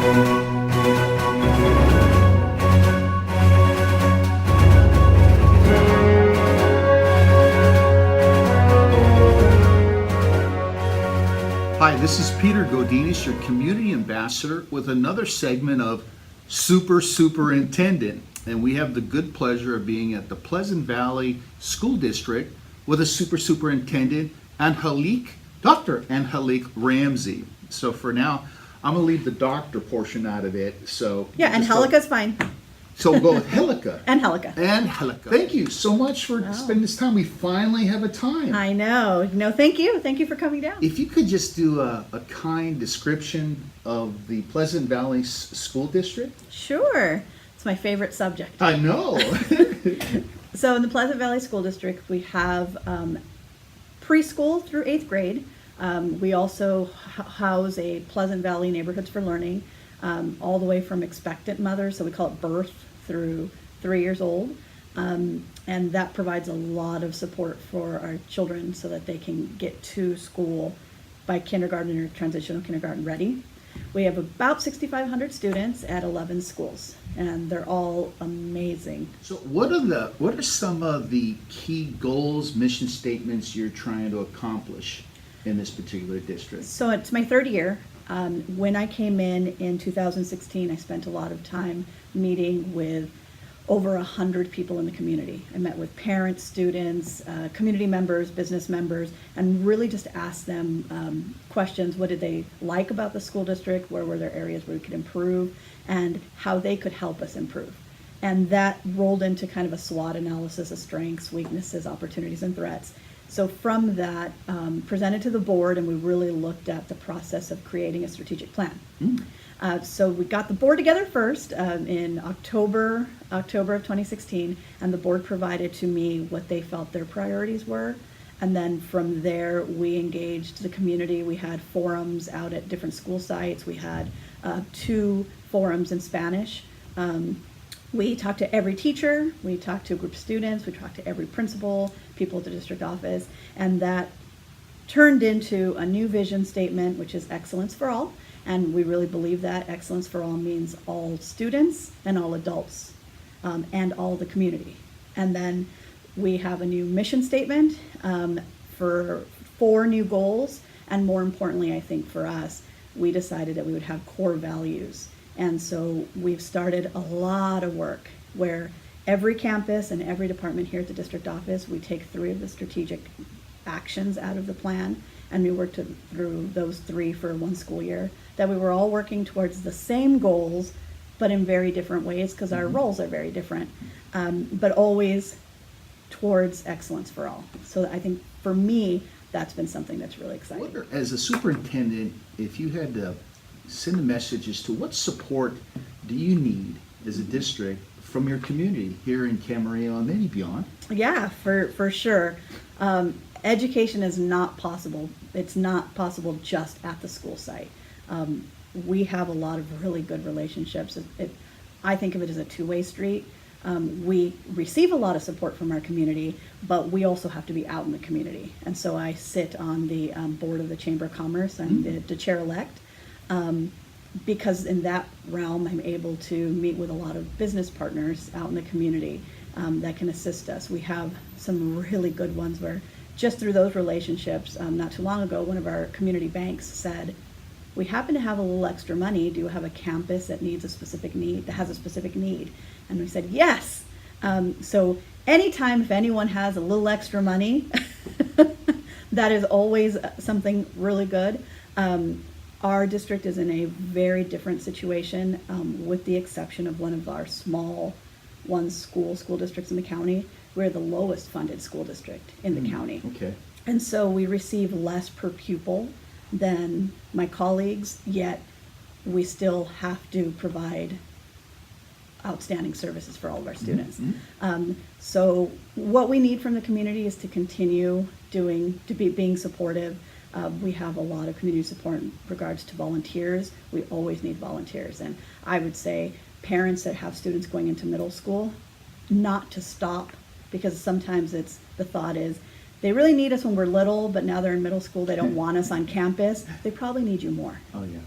Hi, this is Peter Godinez, your community ambassador, with another segment of Superintendent. And we have the good pleasure of being at the Pleasant Valley School District with a superintendent, Dr. Angelica Ramsey. So for now, I'm going to leave the doctor portion out of it. So yeah, Angelica's fine. So we'll go with Angelica. Angelica. Thank you so much for spending this time. We finally have a time. I know. No, thank you. Thank you for coming down. If you could just do a kind description of the Pleasant Valley School District. Sure. It's my favorite subject. I know. So in the Pleasant Valley School District, we have preschool through 8th grade. We also house a Pleasant Valley Neighborhoods for Learning, all the way from expectant mothers, so we call it birth through 3 years old. And that provides a lot of support for our children so that they can get to school by kindergarten or transitional kindergarten ready. We have about 6,500 students at 11 schools, and they're all amazing. So what are some of the key goals, mission statements you're trying to accomplish in this particular district? So it's my third year. When I came in 2016, I spent a lot of time meeting with over 100 people in the community. I met with parents, students, community members, business members, and really just asked them questions. What did they like about the school district? Where were there areas where we could improve? And how they could help us improve. And that rolled into kind of a SWOT analysis of strengths, weaknesses, opportunities, and threats. So from that, presented to the board, and we really looked at the process of creating a strategic plan. So we got the board together first in October of 2016, and the board provided to me what they felt their priorities were. And then from there, we engaged the community. We had forums out at different school sites. We had 2 forums in Spanish. We talked to every teacher, we talked to a group of students, we talked to every principal, people at the district office, and that turned into a new vision statement, which is excellence for all. And we really believe that excellence for all means all students and all adults and all the community. And then we have a new mission statement for 4 new goals. And more importantly, I think for us, we decided that we would have core values. And so we've started a lot of work where every campus and every department here at the district office, we take 3 of the strategic actions out of the plan, and we worked through those 3 for 1 school year, that we were all working towards the same goals, but in very different ways because our roles are very different, but always towards excellence for all. So I think for me, that's been something that's really exciting. As a superintendent, if you had to send a message as to what support do you need as a district from your community here in Camarillo and maybe beyond? Yeah, for sure. Education is not possible. It's not possible just at the school site. We have a lot of really good relationships. I think of it as a two-way street. We receive a lot of support from our community, but we also have to be out in the community. And so I sit on the board of the Chamber of Commerce. I'm the chair-elect. Because in that realm, I'm able to meet with a lot of business partners out in the community that can assist us. We have some really good ones where just through those relationships, not too long ago, one of our community banks said, we happen to have a little extra money. Do you have a campus that needs a specific need, that has a specific need? And we said, yes. So anytime if anyone has a little extra money, that is always something really good. Our district is in a very different situation, with the exception of one of our small school districts in the county. We're the lowest funded school district in the county. Okay. And so we receive less per pupil than my colleagues, yet we still have to provide outstanding services for all of our students. So what we need from the community is to continue being supportive. We have a lot of community support in regards to volunteers. We always need volunteers. And I would say parents that have students going into middle school, not to stop, because sometimes the thought is, they really need us when we're little, but now they're in middle school, they don't want us on campus. They probably need you more. Oh, yeah.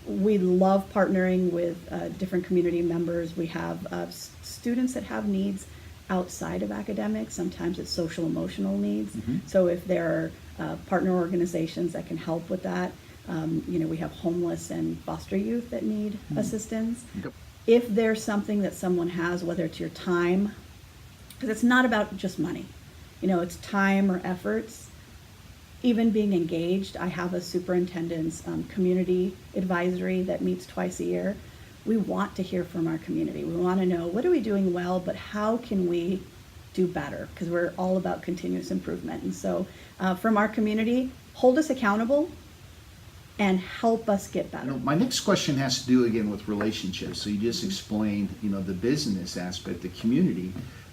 we love partnering with different community members. We have students that have needs outside of academics. Sometimes it's social emotional needs. So if there are partner organizations that can help with that, we have homeless and foster youth that need assistance. Yep. If there's something that someone has, whether it's your time, because it's not about just money, it's time or efforts. Even being engaged, I have a superintendent's community advisory that meets twice a year. We want to hear from our community. We want to know, what are we doing well, but how can we do better? Because we're all about continuous improvement. And so from our community, hold us accountable and help us get better. My next question has to do again with relationships. So you just explained, the business aspect, the community.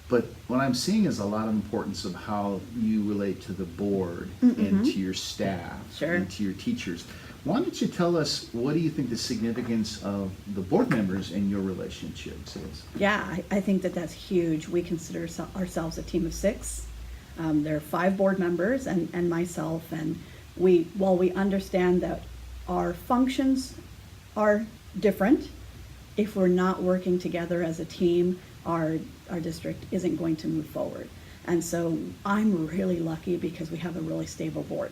But what I'm seeing is a lot of importance of how you relate to the board and to your staff and to your teachers. Why don't you tell us, what do you think the significance of the board members in your relationships is? Yeah, I think that's huge. We consider ourselves a team of 6. There are 5 board members and myself, and while we understand that our functions are different, if we're not working together as a team, our district isn't going to move forward. And so I'm really lucky because we have a really stable board.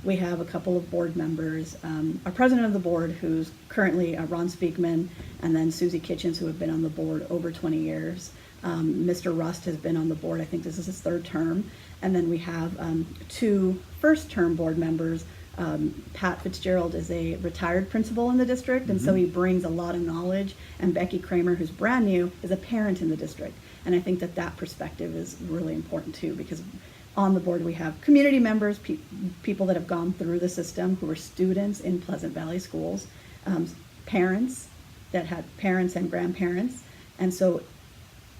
We have a couple of board members, our president of the board, who's currently Ron Speakman, and then Susie Kitchens, who have been on the board over 20 years. Mr. Rust has been on the board, I think this is his 3rd term. And then we have 2 first-term board members. Pat Fitzgerald is a retired principal in the district, and so he brings a lot of knowledge. And Becky Kramer, who's brand new, is a parent in the district. And I think that perspective is really important too, because on the board we have community members, people that have gone through the system, who are students in Pleasant Valley schools, parents that had parents and grandparents. And so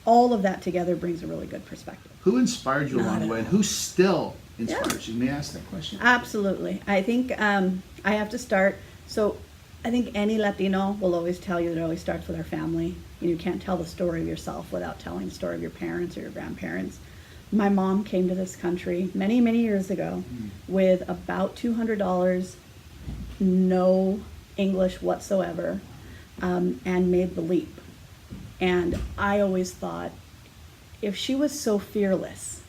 all of that together brings a really good perspective. Who inspired you along the way, and who still inspires Yeah. you? May I ask that question? Absolutely. I think I have to start. So I think any Latino will always tell you that it always starts with our family. You can't tell the story of yourself without telling the story of your parents or your grandparents. My mom came to this country many, many years ago with about $200, no English whatsoever, and made the leap. And I always thought, if she was so fearless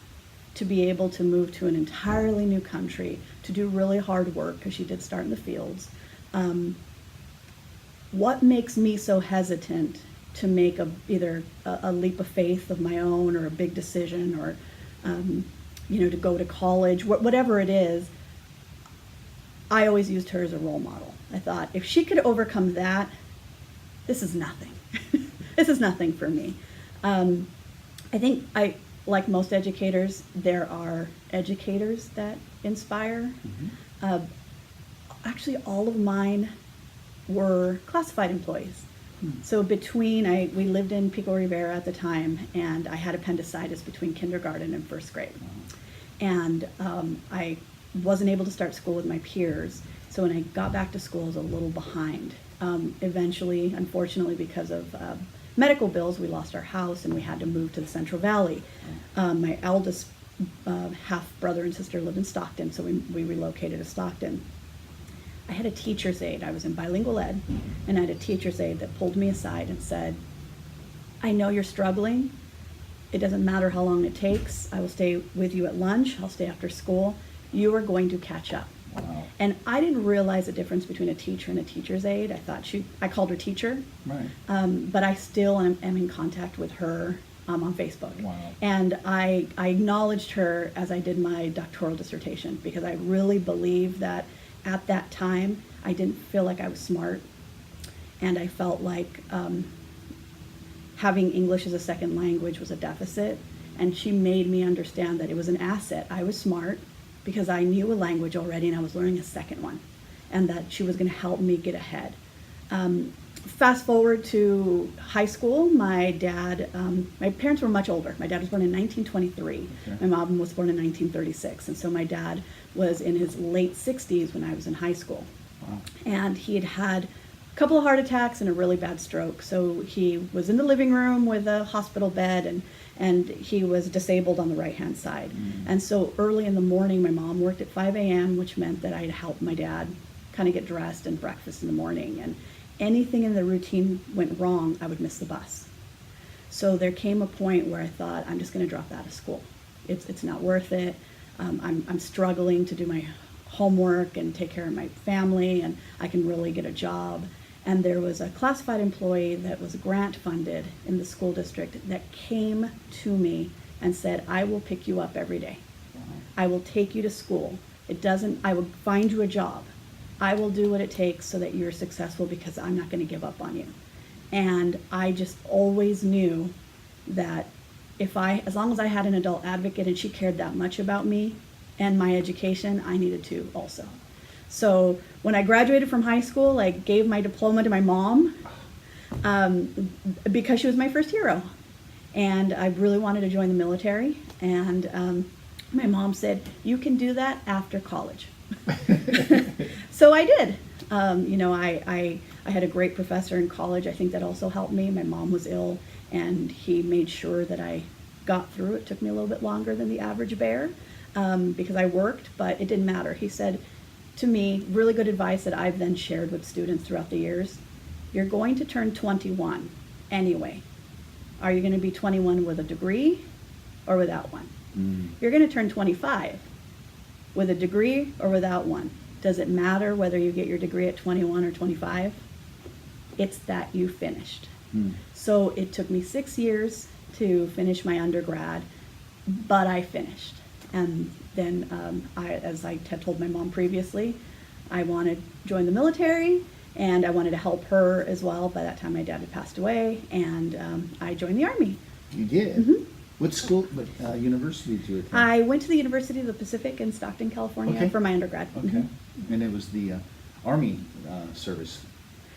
to be able to move to an entirely new country, to do really hard work, because she did start in the fields, what makes me so hesitant to make either a leap of faith of my own, or a big decision, or to go to college, whatever it is? I always used her as a role model. I thought, if she could overcome that, this is nothing. This is nothing for me. I think like most educators, there are educators that inspire. Actually, all of mine were classified employees. So we lived in Pico Rivera at the time, and I had appendicitis between kindergarten and 1st grade. And I wasn't able to start school with my peers. So when I got back to school, I was a little behind. Eventually, unfortunately, because of medical bills, we lost our house and we had to move to the Central Valley. My eldest half brother and sister lived in Stockton, so we relocated to Stockton. I had a teacher's aide. I was in bilingual ed, and I had a teacher's aide that pulled me aside and said, I know you're struggling. It doesn't matter how long it takes. I will stay with you at lunch. I'll stay after school. You are going to catch up. Wow. And I didn't realize the difference between a teacher and a teacher's aide. I called her teacher. Right. But I still am in contact with her on Facebook. Wow. And I acknowledged her as I did my doctoral dissertation, because I really believe that at that time I didn't feel like I was smart, and I felt like having English as a second language was a deficit, and she made me understand that it was an asset. I was smart because I knew a language already and I was learning a second one, and that she was going to help me get ahead. Fast forward to high school, my parents were much older. My dad was born in 1923. Okay. My mom was born in 1936. And so my dad was in his late 60s when I was in high school. Wow. And he had a couple of heart attacks and a really bad stroke. So he was in the living room with a hospital bed, and he was disabled on the right-hand side. And so early in the morning, my mom worked at 5 a.m., which meant that I'd help my dad kind of get dressed and breakfast in the morning. And anything in the routine went wrong, I would miss the bus. So there came a point where I thought, I'm just going to drop out of school. It's not worth it. I'm struggling to do my homework and take care of my family, and I can really get a job. And there was a classified employee that was grant funded in the school district that came to me and said, I will pick you up every day. I will take you to school. I will find you a job. I will do what it takes so that you're successful, because I'm not going to give up on you. And I just always knew that as long as I had an adult advocate and she cared that much about me and my education, I needed to also. So when I graduated from high school, I gave my diploma to my mom because she was my first hero. And I really wanted to join the military. And my mom said, you can do that after college. So I did. I had a great professor in college. I think that also helped me. My mom was ill, and he made sure that I got through. It took me a little bit longer than the average bear because I worked, but it didn't matter. He said to me, really good advice that I've then shared with students throughout the years: you're going to turn 21 anyway. Are you going to be 21 with a degree or without one? You're going to turn 25 with a degree or without one. Does it matter whether you get your degree at 21 or 25? It's that you finished. So it took me 6 years to finish my undergrad, but I finished. And then, as I had told my mom previously, I wanted to join the military, and I wanted to help her as well. By that time, my dad had passed away, and I joined the Army. You did? Mm-hmm. What school, university did you attend? I went to the University of the Pacific in Stockton, California for my undergrad. Okay. And it was the Army Service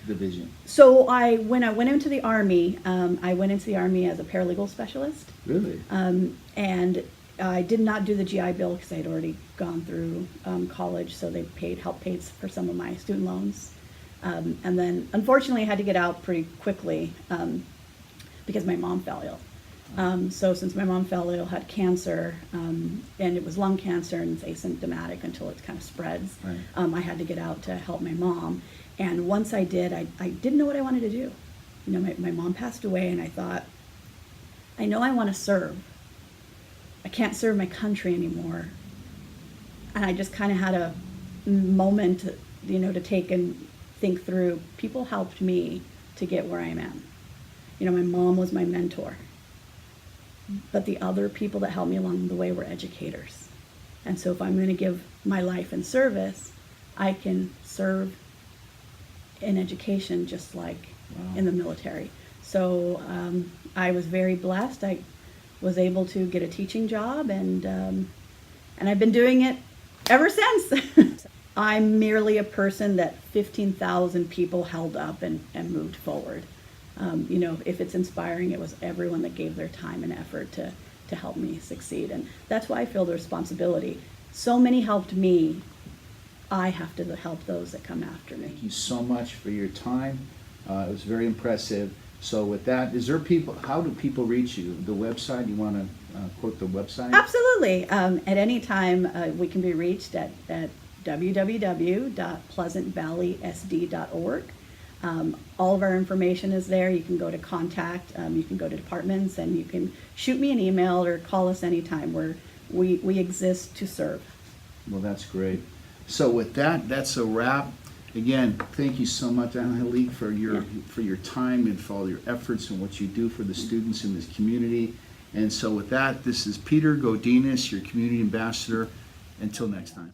Division. So when I went into the Army, I went into the Army as a paralegal specialist. Really? And I did not do the GI Bill because I had already gone through college, so they helped pay for some of my student loans. And then, unfortunately, I had to get out pretty quickly because my mom fell ill. So since my mom fell ill, had cancer, and it was lung cancer, and it's asymptomatic until it kind of spreads, Right. I had to get out to help my mom. And once I did, I didn't know what I wanted to do. My mom passed away, and I thought, I know I want to serve. I can't serve my country anymore. And I just kind of had a moment, to take and think through. People helped me to get where I am. My mom was my mentor. But the other people that helped me along the way were educators. And so if I'm going to give my life in service, I can serve in education just like in the military. So I was very blessed. I was able to get a teaching job, and I've been doing it ever since. I'm merely a person that 15,000 people held up and moved forward. If it's inspiring, it was everyone that gave their time and effort to help me succeed. And that's why I feel the responsibility. So many helped me. I have to help those that come after me. Thank you so much for your time. It was very impressive. So with that, how do people reach you? The website, you want to quote the website? Absolutely. At any time, we can be reached at www.pleasantvalley.sd.org. All of our information is there. You can go to contact, you can go to departments, and you can shoot me an email or call us anytime. We exist to serve. Well, that's great. So with that, that's a wrap. Again, thank you so much, Angelica, for your time and for all your efforts and what you do for the students in this community. And so with that, this is Peter Godinez, your community ambassador. Until next time.